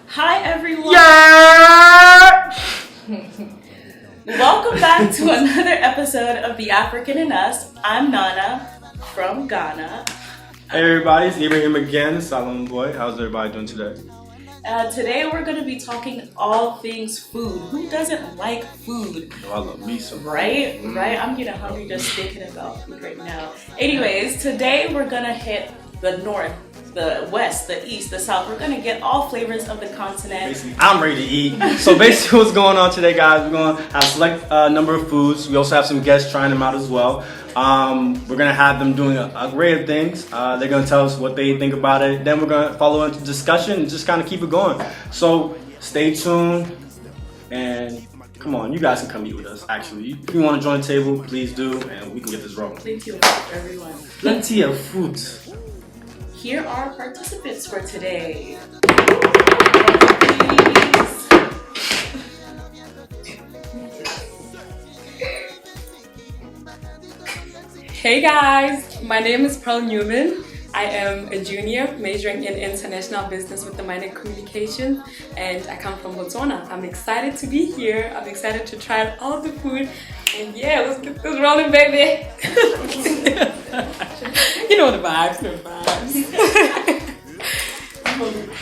Hi everyone. Yeah! Welcome back to another episode of The African in Us. I'm Nana from Ghana. Hey everybody, it's Ibrahim again, Solomon Boy. How's everybody doing today? Today we're going to be talking all things food. Who doesn't like food? Oh, I love me some. Right? Right? I'm getting hungry just thinking about food right now. Anyways, today we're going to hit the north, the west, the east, the south. We're going to get all flavors of the continent. Basically, I'm ready to eat. So basically what's going on today, guys, we're going to have select number of foods. We also have some guests trying them out as well. We're going to have them doing an array of things. They're going to tell us what they think about it. Then we're going to follow into discussion and just kind of keep it going. So stay tuned and come on, you guys can come eat with us, actually. If you want to join the table, please do, and we can get this rolling. Plenty of food, everyone. Plenty of food. Here are participants for today. Hey guys, my name is Pearl Newman. I am a junior majoring in international business with a minor in communication, and I come from Botswana. I'm excited to be here. I'm excited to try all the food, and yeah, let's get this rolling, baby. You know the vibes,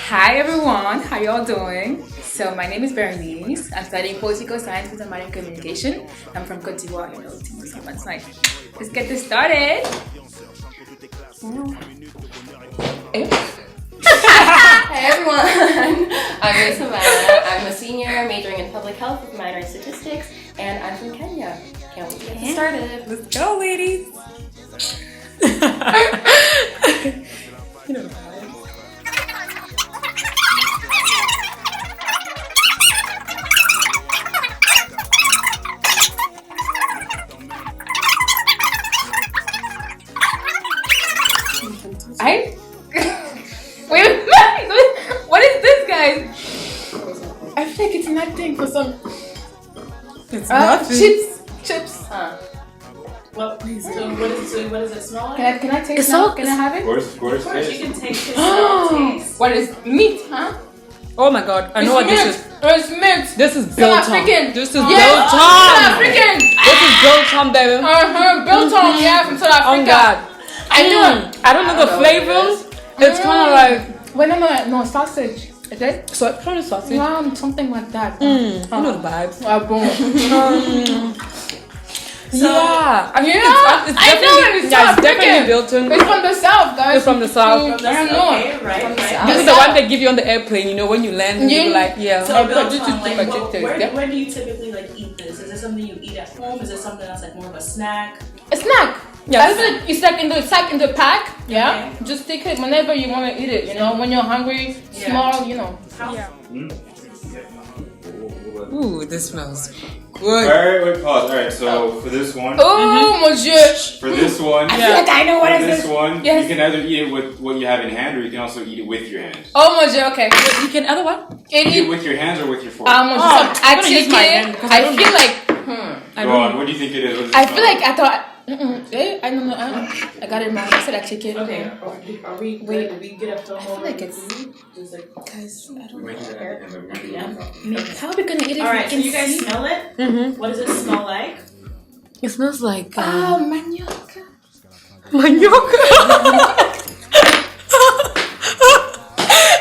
Hi everyone, how y'all doing? So my name is Berenice. I'm studying political science with a minor in communication. I'm from Cote d'Ivoire, you know, so that's like, let's get this started. Hi everyone, I'm Grace Havana. I'm a senior majoring in public health with a minor in statistics, and I'm from Kenya. Can't wait to get this started. Let's go, ladies. You know the vibes. Wait, what is this, guys? I feel like it's nothing for some. It's nothing. Chips. What does it smell like? Can I taste now? Can I have it? Of course, Of course, you can taste it. Taste. What is meat, huh? Oh my god, I know what this is. It's meat. This is South biltong. African. This is South biltong. African. This is biltong, baby. Biltong, yeah, from South Africa. Oh god. I know. I don't know the flavors. It's kind of like Wait, no, sausage. Is it? so it's kind of sausage. Something like that. You know the vibes. So, I mean, Yeah, it's I know definitely, it's yeah, South it's definitely African. biltong. It's from the south, guys. It's from the south. I don't know. okay, right. This is the one they give you on the airplane. You know when you land, and you're like, yeah. So, but this is biltong, too like, much taste, yeah. where do you typically like eat this? Is it something you eat at home? Is it something that's like more of a snack? A snack. Yeah. I feel like it's like in the pack. Yeah. Okay. Just take it whenever you want to eat it. You know, when you're hungry, Yeah. small. You know. Ooh, this smells good. Alright, wait, pause. Alright, so for this one, Oh mon dieu. for this one, I feel like I know what for it this is. one, Yes. you can either eat it with what you have in hand, or you can also eat it with your hands. Oh mon dieu. Okay. You can other one? Eat it with your hands or with your fork. Mon dieu. Oh, So, I'm gonna use my hand actually, because I I don't feel like. I Go don't on, know. what do you think it is? What does it I smell feel like I thought. I don't know. I got it wrong. I said I chicken. Okay, are we Wait. Did we get a film I feel over like the it's- food? Just like, Guys, I don't We know. make it at the end of the yeah. How are we gonna eat it? Alright, if so we you can guys see? smell it? Mm-hmm. What does it smell like? It smells like Oh, manioc. manioc.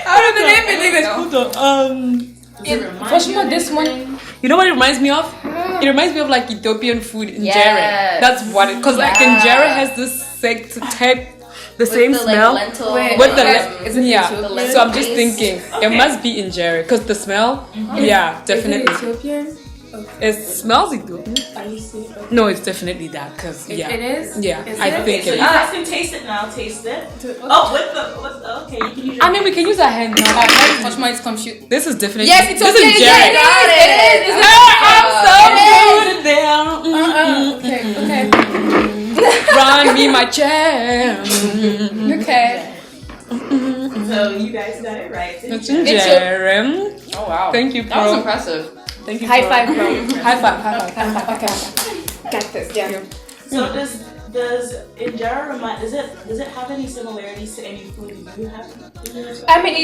I don't know the name in English. Hold on. Does it remind First you one, of this anything? one. You know what it reminds me of? It reminds me of like Ethiopian food, injera. Yes. That's what it. Cause like Yeah. injera has this sick type, the same the, smell. Like, lentil. With the Is it yeah, Ethiopian? so I'm just base? thinking it must be injera because the smell, yeah, definitely. Is it Ethiopian? It smells Ethiopian. Are you serious? No, it's definitely that because yeah, It is? yeah, Is I it? think So it you is. guys can taste it now. Taste it. Oh, with the okay, you can use your I mean, we can use our hand now. Watch my compute. This is definitely Yes, it's this okay. is Yeah, injera. it is. I'm so It good down. Okay. Run me my chair. Okay. So you guys got it right. It's didn't you? injera. Oh wow. Thank you, That was bro. impressive. Thank you. High bro. five, bro. High five. High five. Okay. Got this. Yeah. So does Does injera remind? Does it have any similarities to any food you have? I mean,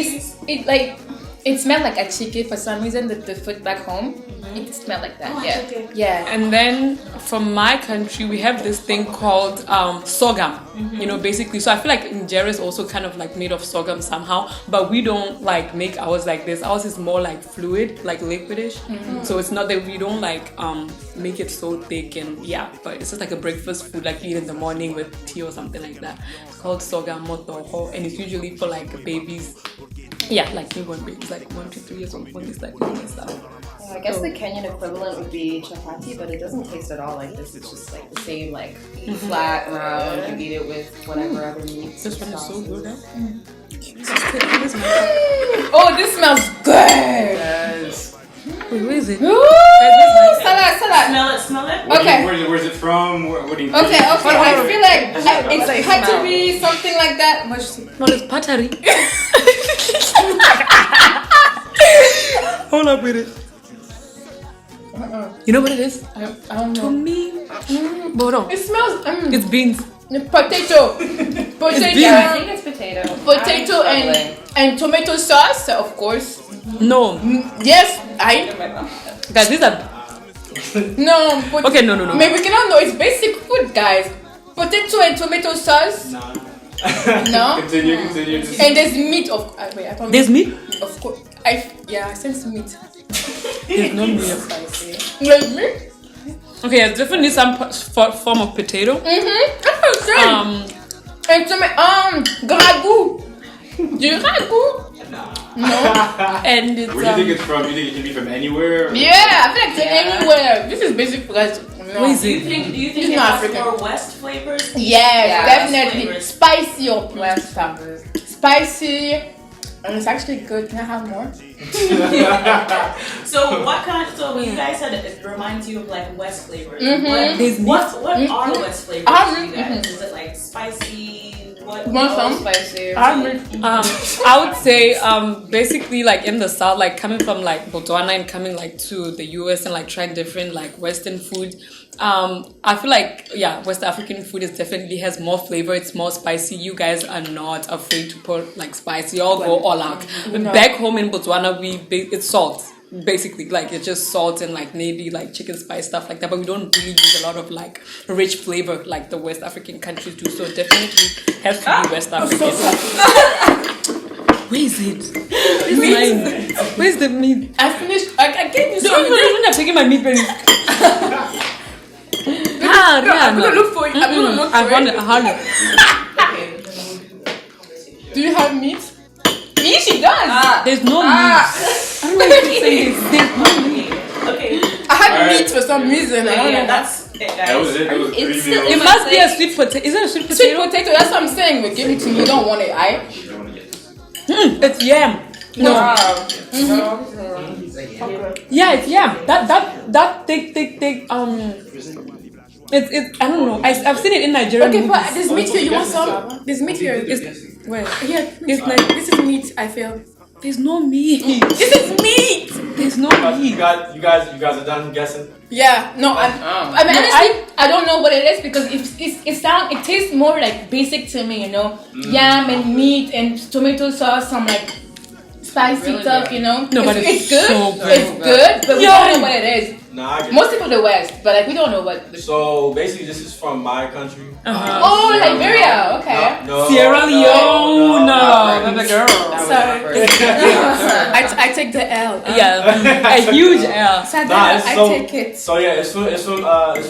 it smelled like a chicken for some reason. The food back home, it smelled like that. Yeah, okay. yeah. And then from my country, we have this thing called sorghum. You know, basically. So I feel like injera is also kind of like made of sorghum somehow, but we don't like make ours like this. Ours is more like fluid, like liquidish. So it's not that we don't like make it so thick and but it's just like a breakfast food like you eat in the morning with tea or something like that. It's called sorghum motoho, and it's usually for like babies. Yeah, like newborn babies, like 1 to 3 years old when they start eating and stuff. I guess the Kenyan equivalent would be chapati, but it doesn't taste at all like this. It's just like the same, like flat, round. You eat it with whatever other meats. This one is so good, huh? Oh, this smells good. Yes. Wait, where is it? Ooh, salad. Smell it. Okay. Where's it from? What do you? Okay. I feel like it's had to be something like that. No, it's patari. Hold up with it. You know what it is? I don't To know. me, Boro. It smells It's beans. potato, Yeah, I think it's potato. potato I'm and tomato sauce, of course. No, Yes, guys, these are no. okay. No. Maybe we cannot know. It's basic food, guys. Potato and tomato sauce. Nah. No. Continue. And there's meat of. Wait, I thought There's meat. Of course. I sense meat. There's no meat. There's meat. Okay, it's definitely some form of potato. That's what I'm saying. And ragout. Du ragout. No. And it's Where do you think it's from? Do you think it can be from anywhere? Or? Yeah, I feel like it's anywhere. This is basic rice. No. What is Do you it? think It's it not has African. more West flavors? Yes, Yeah, definitely. flavors. Spicy or spicy. And it's actually good. Can I have more? So what kind? So you guys said it reminds you of like West flavors. There's meat. What are West flavors to you guys? Is it like spicy? What? Want some? spicy. I would say basically like in the south, like coming from like Botswana and coming like to the US and like trying different like Western food. I feel like West African food is definitely has more flavor. It's more spicy. You guys are not afraid to put like spicy. You all go all out. Back home in Botswana, it's salt. Basically, like it's just salt and like maybe like chicken spice stuff like that, but we don't really use a lot of like rich flavor like the West African countries do. So it definitely has to be West African. Where is it? Where's mine? Where's the meat? I finished. I gave you No, some. I'm taking my meat, baby. I'm gonna look for it. I'm gonna look I for want it. it. I want it. Do you have meat? Yeah, she does. There's no meat. I don't know what you're saying. There's no meat. Okay. I had Alright. meat for some reason. I don't Yeah, know. that's it, guys. That was it. That was It's 3 still- meals. It must be a sweet potato. Is it a sweet Sweet potato? potato. That's what I'm saying. We give it to you. You don't want it, I. It's yam. No. Yeah, it's yam. That thick. It's I don't know. I've seen it in Nigeria. Okay, but movies. there's meat here. You want some? There's meat here. It's where? Yeah, it's like this is meat. I feel. There's no meat. This is meat. There's no You meat. guys are done guessing. Yeah, no, I mean, honestly, I don't know what it is because it tastes more like basic to me, you know, yam and meat and tomato sauce, some like spicy Really stuff, good. you know. No, but it's it's good. so good. It's good, but we don't know what it is. Nah, I get Most people the West, but like we don't know what. So basically, this is from my country. Oh, Liberia. Okay. No, Sierra Leone. no. Baby girl. Sorry. I take the L. Yeah, a huge L. Nah, it's I so, take it. So yeah, it's from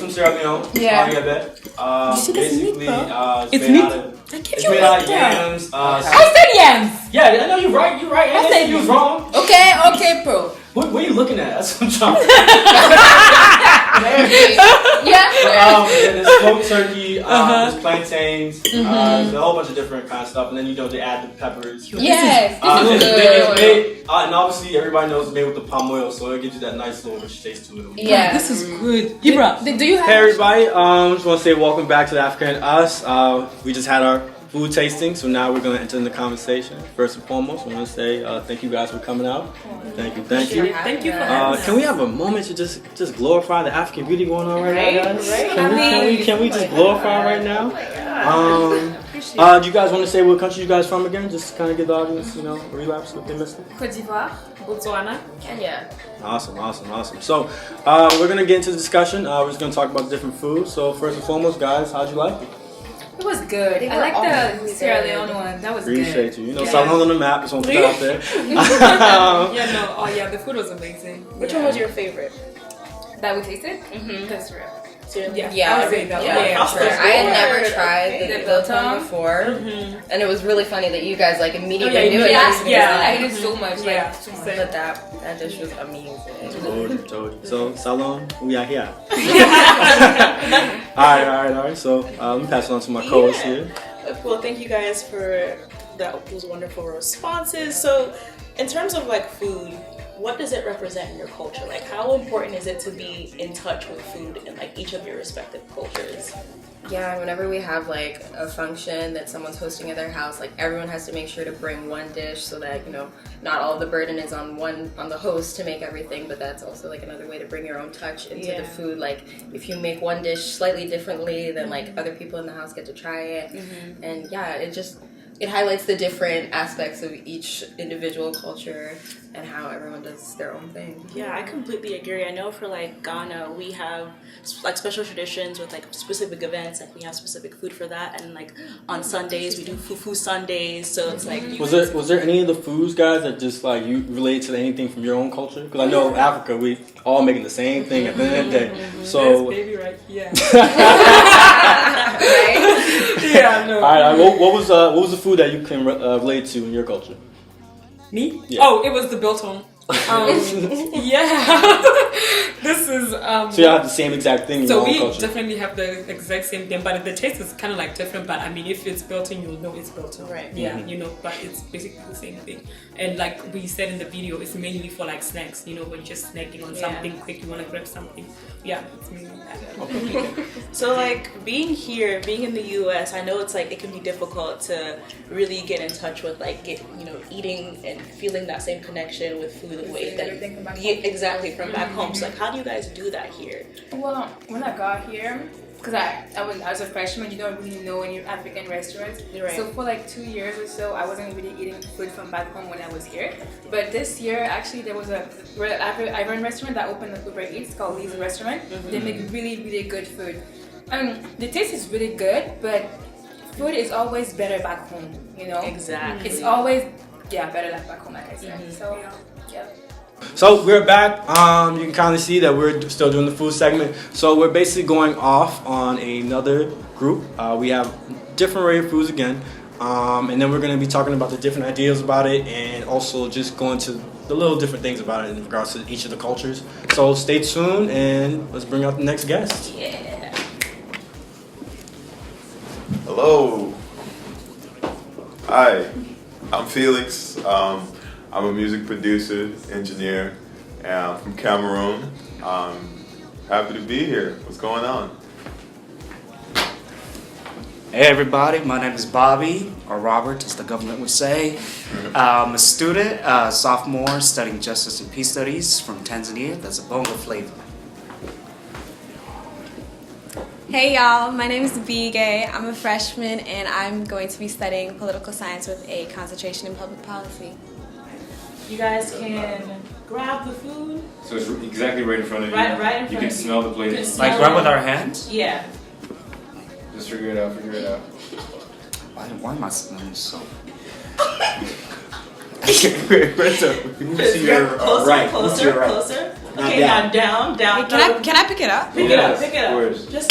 Sierra Leone. Yeah. Basically, It's made meat? out of, it's made out of yams. I said yams. Yeah, I know you're right. You're right. I said said you was wrong. Okay, bro. What are you looking at? That's what I'm trying. Yeah. There's smoked turkey. There's plantains. There's a whole bunch of different kind of stuff, and then they add the peppers. Yes. This is It's good. made, and obviously everybody knows it's made with the palm oil, so it gives you that nice little rich taste to it. Yeah. This is good. Ibra. Do you have? Hey everybody, just want to say welcome back to the Africa and Us. We just had our food tasting. So now we're gonna enter in the conversation. First and foremost, I want to say thank you guys for coming out. Thank you. Thank you for having us. Can we have a moment to just glorify the African beauty going on right now, guys? Right. Can we just glorify right now? Do you guys want to say what country you guys from again? Just to kind of give the audience, a relapse if they missed it. Côte d'Ivoire. Botswana. Kenya. Awesome. So we're gonna get into the discussion. We're just gonna talk about the different foods. So first and foremost, guys, how'd you like it? It was good. They I were like all the really Sierra good. Leone one. That was Appreciate good. you. Salon on the map. Just want to put it out there. The food was amazing. Which one was your favorite? That we tasted? Mm-hmm. That's real. Yeah, I would say that. Yeah, Yeah, for sure. I had never Okay. tried the biltong before, and it was really funny that you guys like immediately knew it. I hated so much. Yeah. So much. Same. But that dish was amazing. Told you. So salon, we are here. All right. So let me pass it on to my co-host here. Well, thank you guys for those wonderful responses. So, in terms of like food, what does it represent in your culture? Like, how important is it to be in touch with food in like each of your respective cultures? Yeah, whenever we have like a function that someone's hosting at their house, like everyone has to make sure to bring one dish so that not all the burden is on the host to make everything, but that's also like another way to bring your own touch into the food. Like if you make one dish slightly differently, then like other people in the house get to try it, and it highlights the different aspects of each individual culture and how everyone does their own thing. Yeah, I completely agree. I know for like Ghana, we have like special traditions with like specific events. Like we have specific food for that, and like on Sundays we do fufu Sundays. So it's like Was there any of the foods, guys, that just like you relate to anything from your own culture? Because I know Africa, we all making the same thing at the end of the day. So Baby right here. Right? Yeah, no. all right, what was the food that you can relate to in your culture? Me? Yeah. Oh, it was the biltong. Yeah. This is So you have the same exact thing in your so own we culture. definitely have the exact same thing, but the taste is kind of like different. But I mean, if it's biltong, you'll know it's biltong. Right. Yeah, but it's basically the same thing. And like we said in the video, it's mainly for like snacks. When you're just snacking on something quick, you want to grab something. Yeah, it's mainly that. So like being here, being in the U.S., I know it's like it can be difficult to really get in touch with like eating and feeling that same connection with food the way that exactly from back home. So like, how do you guys do that here? Well, when I got here, because I was a freshman, you don't really know any African restaurants. Right. So for like 2 years or so, I wasn't really eating food from back home when I was here. But this year, actually, there was a African restaurant that opened up Uber Eats called Lee's Restaurant. They make really, really good food. The taste is really good, but food is always better back home, Exactly. It's always, better than back home, like I said. So, yeah. So we're back. You can kind of see that we're still doing the food segment. So we're basically going off on another group. We have different array of foods again. And then we're going to be talking about the different ideas about it and also just going to the little different things about it in regards to each of the cultures. So stay tuned and let's bring out the next guest. Yeah. Hello. Hi, I'm Felix. I'm a music producer, engineer, and I'm from Cameroon. Happy to be here. What's going on? Hey everybody, my name is Bobby, or Robert as the government would say. I'm a student, sophomore, studying Justice and Peace Studies from Tanzania. That's a bongo flavor. Hey y'all, my name is Bigay. I'm a freshman and I'm going to be studying political science with a concentration in public policy. You guys can grab the food. So it's exactly right in front of you. Right in front You can of you. smell the You plate. can smell Like grab with our hands? Yeah. Just figure it out. Why am I smelling so? Move to your Closer, right. closer, Move to your right. closer. Now Okay, down. now down. Can I pick it up? Pick it up, pick it Of up. course. Just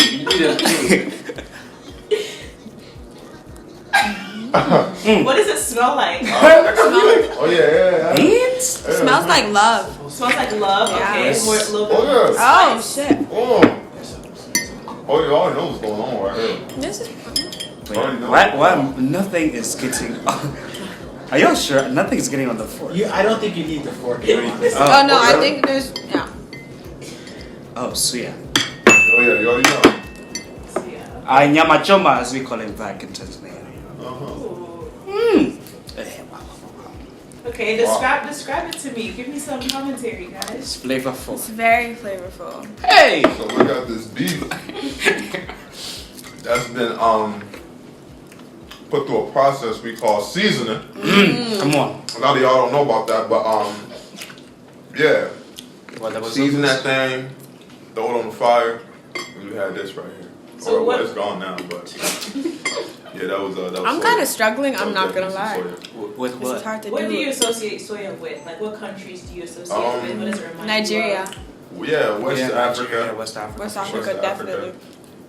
what does it smell like? Oh yeah. It? Smells like love. Smells like love. Yeah. Okay, Yes. more a little bit. Oh yes. Oh shit. Oh. Oh, you already know what's going on right here. This is Why nothing is getting... Are you sure? Nothing is getting on the fork. I don't think you need the fork. Oh no, I think there's Oh, suya. Oh yeah, you already know. Nyama choma, as we call it back in Tanzania. Okay, describe it to me. Give me some commentary, guys. It's flavorful. It's very flavorful. Hey! So we got this beef that's been put through a process we call seasoning. Come on. A lot of y'all don't know about that, but yeah. Well, that was Season that thing, throw it on the fire, and you had this right here. So what- It's gone now, but yeah, that was I'm soya. kind of struggling. That I'm was not gonna definitely lie. some soya. With This is what? hard to What do do. you associate soya with? Like, what countries do you associate with? What does it remind Nigeria, you Yeah, West Yeah, Africa. Nigeria, West Africa. West West Africa, Africa. definitely. In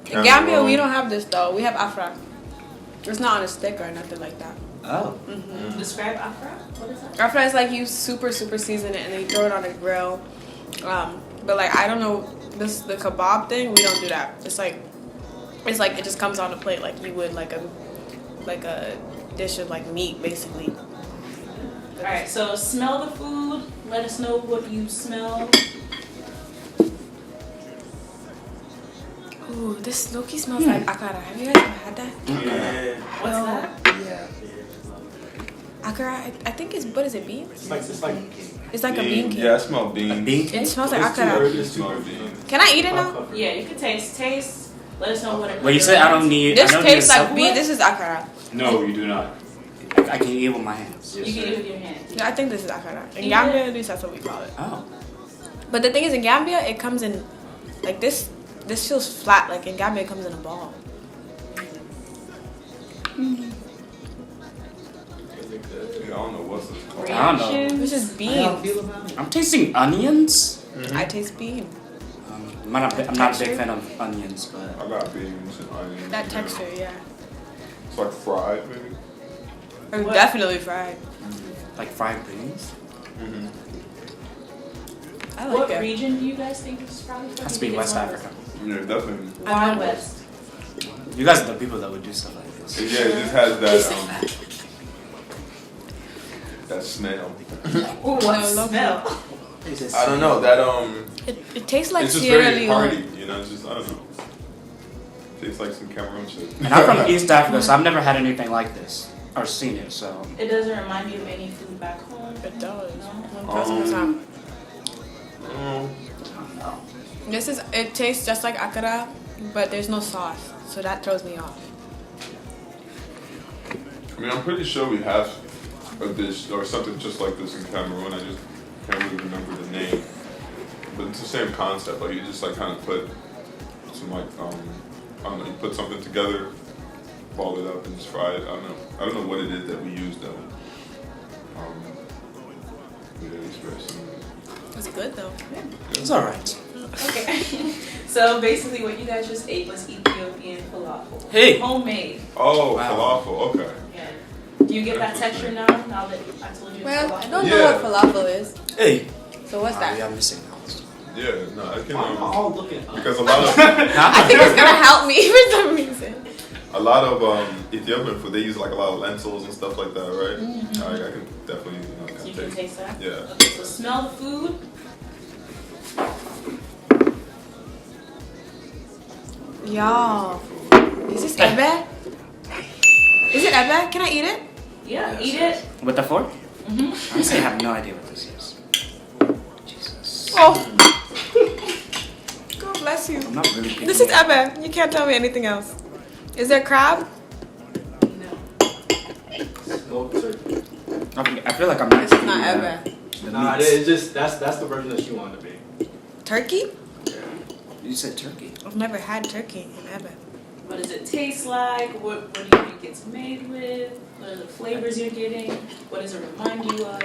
Cameroon. Gambia, we don't have this though. We have afra. It's not on a stick or nothing like that. Oh. of? Describe Afra. What is that? Afra is like you super season it and then you throw it on a grill. But like I don't know the kebab thing. We don't do that. It's like it just comes on a plate like you would like a dish of like meat basically. All right. So smell the food. Let us know what you smell. Ooh, this low-key smells like akara. Have you guys ever had that? Yeah. What's that? Akara, I think it's what is it, beans? It's like It's like a bean cake. Yeah, I smell beans. Bean? It smells like It's too akara. early to smell beans. Can I eat it now? Yeah, you can taste. Let us know what it. Well, you said I don't need. This I don't need tastes a like sub- bean. This is akara. No, you do not. I can eat with my hands. You can eat with your hands. Yeah, I think this is akara. In Yeah. Gambia, at least that's what we call it. Oh. But the thing is, in Gambia, it comes in like this. This feels flat. Like in Gambia, it comes in a ball. Yeah, I don't know what's this called. I don't know. This is beans. I'm tasting onions. I taste bean. I'm not a big fan of onions, but I got beans and onions. That yeah. texture, yeah. It's like fried, maybe. Or What? definitely fried. like fried beans. I like What it. region do you guys think is probably from? Has to be West Africa. Yeah, definitely. Why West? You guys are the people that would do stuff like this. Yeah, it just has that smell. What No, smell? I don't know that It tastes like it's just Sierra very hearty, Leone. you know. It's just I don't know. Tastes like some Cameroon shit. And I'm from East Africa, so I've never had anything like this or seen it. So It doesn't remind you of any food back home. It does. No? 1,000%. Um, It tastes just like akara, but there's no sauce, so that throws me off. I mean, I'm pretty sure we have a dish or something just like this in Cameroon. I just can't really remember the name. But it's the same concept. Like you just like kind of put some like I don't know. You put something together, ball it up, and just fry it. I don't know what it is that we use though. Yeah, it's very similar. It's good though. it's all right. Okay. So basically, what you guys just ate was Ethiopian falafel. Hey. Homemade. Oh, Wow. falafel. Okay. Yeah. Do you get that texture now? Now that I told you it's Well, I falafel. don't Yeah. know what falafel is. Hey. So what's We that? are missing out. Yeah. No, I can. all looking up. Because a lot of I think it's gonna help me for some reason. Ethiopian food, they use like a lot of lentils and stuff like that, right? I can definitely kind You of can taste. taste that? Yeah. Okay, so smell the food. Y'all, is this ebe? Is it ebe? Can I eat it? Yeah, eat it. With the fork? Honestly, I have no idea what this is. Jesus. Oh. God bless you. I'm not really picking This is it up. ebe. You can't tell me anything else. Is there crab? No turkey. I feel like I'm not This is eating not that. ebe. The Nah, meats. it's just that's the version that she wanted to be. Turkey? You said turkey. I've never had turkey in ebe. What does it taste like? What do you think it's made with? What are the flavors you're getting? What does it remind you of?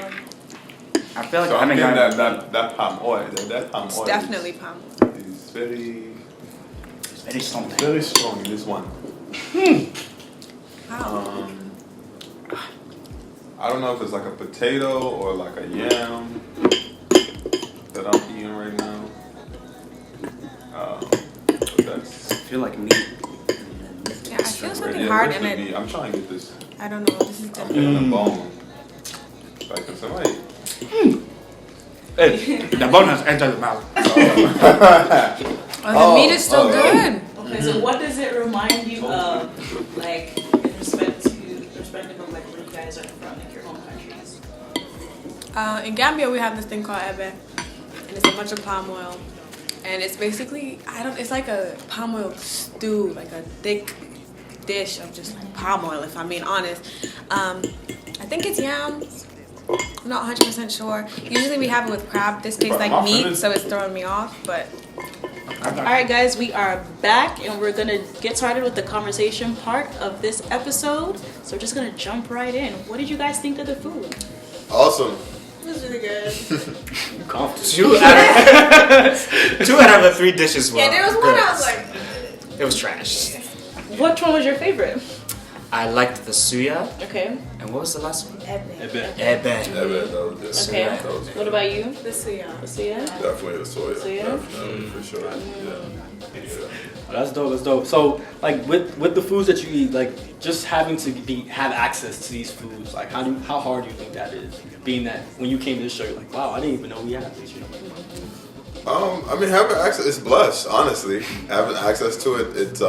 I feel like So I I'm haven't getting gotten that palm oil. That palm It's oil definitely palm. is very, It's very something. very strong in this one. Wow. I don't know if it's like a potato or like a yam that I'm eating right now. But that's I feel like meat. Yeah, I feel something yeah, hard this in would it. be- I'm trying to get this. I don't know. This is I'm different. getting a bone. Like if somebody. Hey, the bone has entered the mouth. Oh, the meat is still good. Okay, so what does it remind you of, like, in respect to In Gambia, we have this thing called ebe, and it's a bunch of palm oil, and it's basically it's like a palm oil stew, like a thick dish of just like palm oil. If I'm being honest, I think it's yams. I'm not 100% sure. Usually we have it with crab. This tastes like meat, so it's throwing me off. But Alright guys, we are back and we're gonna get started with the conversation part of this episode. So we're just gonna jump right in. What did you guys think of the food? Awesome. it was really good. Two out of the 3 dishes were Yeah, there was one good. I was like, It was trash. Which one was your favorite? I liked the suya. Okay. And what was the last one? Ebe. Ebe. Yeah, man, that was good. Okay. That was What good. about you? the suya. Suya? Definitely the soya. Soya? Definitely, for sure. Yeah. Oh, that's dope. That's dope. So, like, with the foods that you eat, like, just having to have access to these foods, like, how hard do you think that is? Being that when you came to the show, you're like, wow, I didn't even know we had this. You know? I mean, having access, it's blessed. Honestly, having access to it, it's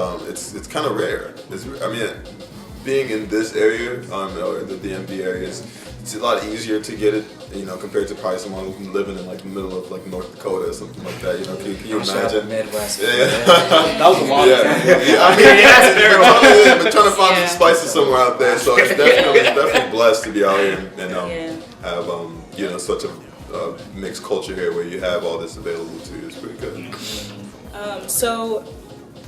kind of rare. Being in this area, or the DMV area, it's a lot easier to get it, you know, compared to probably someone who's living in like the middle of like North Dakota or something like that. You know, can you imagine? Midwest. Yeah. That was a lot. Yeah, I mean, been trying to find some spices somewhere out there, so it's definitely blessed to be out here and have you know, such a mixed culture here where you have all this available to you. It's pretty good. So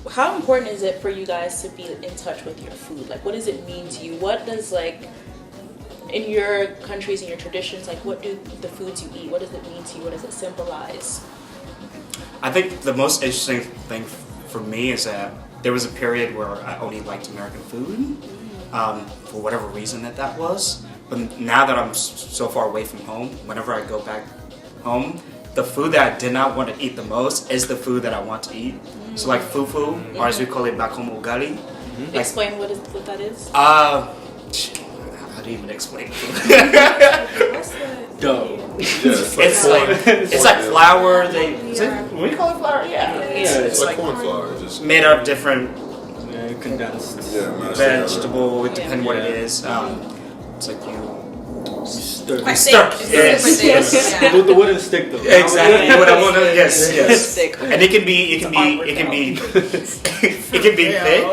how important is it for you guys to be in touch with your food? Like, what does it mean to you? What does, like, in your countries and your traditions, like, what do the foods you eat, what does it mean to you? What does it symbolize? I think the most interesting thing for me is that there was a period where I only liked American food, for whatever reason that was. But now that I'm so far away from home, whenever I go back home, the food that I did not want to eat the most is the food that I want to eat. So like fufu, or as we call it back home, ugali. Like, Explain what that is. how do you even explain food? Dough. It's like flour. We call it flour. Yeah. It's like corn flour, just made up different Yeah, condensed. vegetable, depending what it is. It's like you Stir. Quite Stuck. thick. Yes. It's super thick. Yes. With the wooden stick though. Exactly. Yeah. What I want to. Yes. Yes. Thick. And it can be thick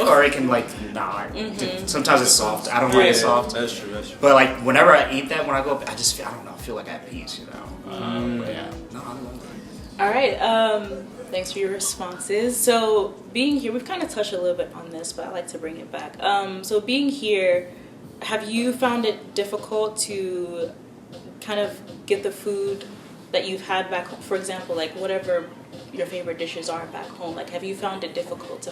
or it can like not. Sometimes it's soft. I don't like it soft. That's true. That's true. But like whenever I eat that, when I go up, I don't know. I feel like I have peace. You know. But yeah. No, I don't know. All right. Thanks for your responses. So being here, we've kind of touched a little bit on this, but I like to bring it back. So being here, have you found it difficult to kind of get the food that you've had back home? For example, like whatever your favorite dishes are back home. Like, have you found it difficult to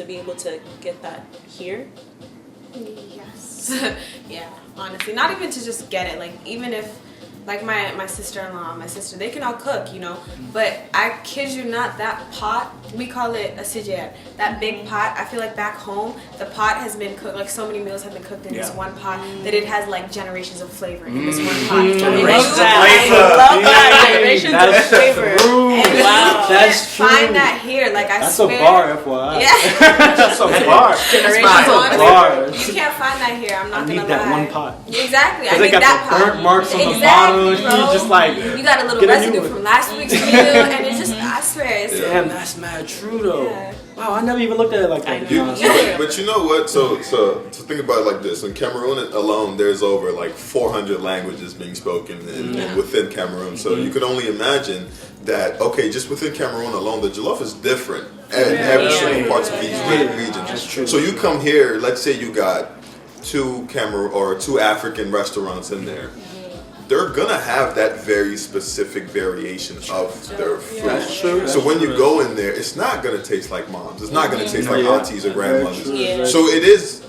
be able to get that here? Yes. Yeah, honestly. Not even to just get it. Like, even if, like my sister-in-law, my sister, they can all cook, you know. But I kid you not, that pot, we call it a sijer. That big pot, I feel like back home, the pot has been cooked, like so many meals have been cooked in this one pot that it has like generations of flavor in this one pot. I love that. Generations of flavor. Wow. That's true. Find that here, like I That's swear. a bar, FYI. Yeah. That's a bar. Generations That's a bar. You can't find that here. I'm not I gonna need that lie. one pot. Exactly. I Because they need got that the burnt pot. marks on the Exactly, bottom. bro. You just like You got a little get a new residue one. from last week's meal, and it's just, I swear, it's Damn, that's mad true though. Yeah. Wow, I never even looked at it like that. to be honest. But you know what? So think about it like this. In Cameroon alone, there's over like 400 languages being spoken within Cameroon. So you could only imagine that. Okay, just within Cameroon alone, the jollof is different in every single parts of each region. That's true. So you come here. Let's say you got two African restaurants in there. They're gonna have that very specific variation of their food. That's true. So when you go in there, it's not gonna taste like mom's. It's not gonna taste like aunties or grandmothers. Yeah. So it is.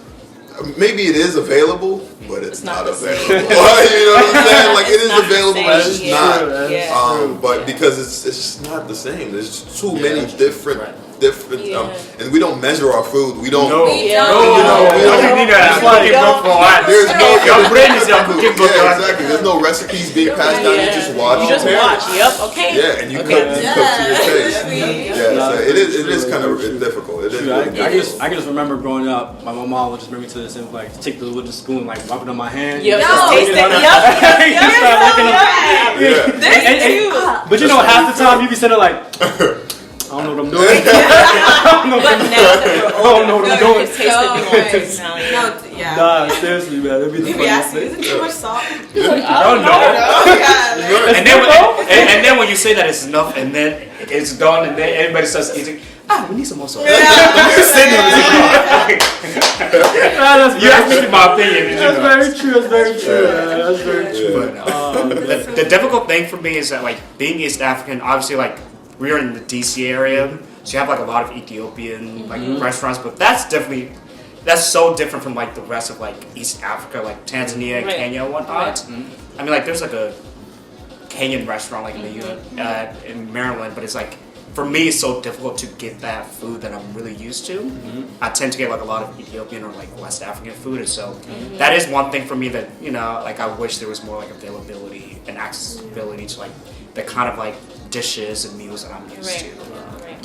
Maybe it is available, but it's not the same. available. You know what I'm saying? Like it is not the available, but it's same. just not. Yeah. But because it's just not the same. There's just too many different different, and we don't measure our food. We don't. No. We You don't. know, we don't. need a cooking book for that. There's no. Your brain is your cooking book. Yeah, exactly. There's no recipes being passed down. You just watch. You just and watch. Yep. Okay. Yeah, and you cook to your taste. Yeah, so it is kind of difficult. It is. I can just remember growing up, my mom would just bring me to this and like take the little spoon, like rub it on my hand. Yep. Yo, Taste it. Yep. Yep. But you know, half the time you be sitting there like, I don't know what I'm doing. But now that we're older, know what I'm doing. It's tasted personality. No, yeah. Nah, seriously, man, it'd be the If you ask funniest me, thing. is it too much salt? I don't know. Oh, God. And then when you say that it's enough, and then it's done, and then everybody starts eating. We need some more salt. You asked me my opinion. That's very true. That's very true. That's very true. But the difficult thing for me is that like being East African, obviously like we're in the DC area, so you have like a lot of Ethiopian like restaurants, but that's so different from like the rest of like East Africa, like Tanzania, Kenya, and whatnot. I mean, like there's like a Kenyan restaurant like in Maryland, but it's like for me it's so difficult to get that food that I'm really used to. I tend to get like a lot of Ethiopian or like West African food, and so that is one thing for me that like I wish there was more like availability and accessibility to like the kind of like dishes and meals that I'm used to.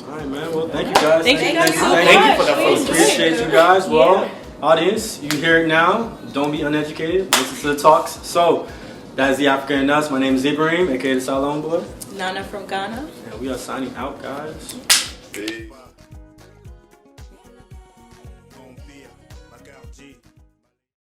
All right, man. Well, thank you guys. Thank you guys so much. Thank you for the food. Appreciate you guys. Well, audience, you hear it now. Don't be uneducated. Listen to the talks. So, that is the African in Us. My name is Ibrahim, aka the Salon Boy. Nana from Ghana. And we are signing out, guys. Peace.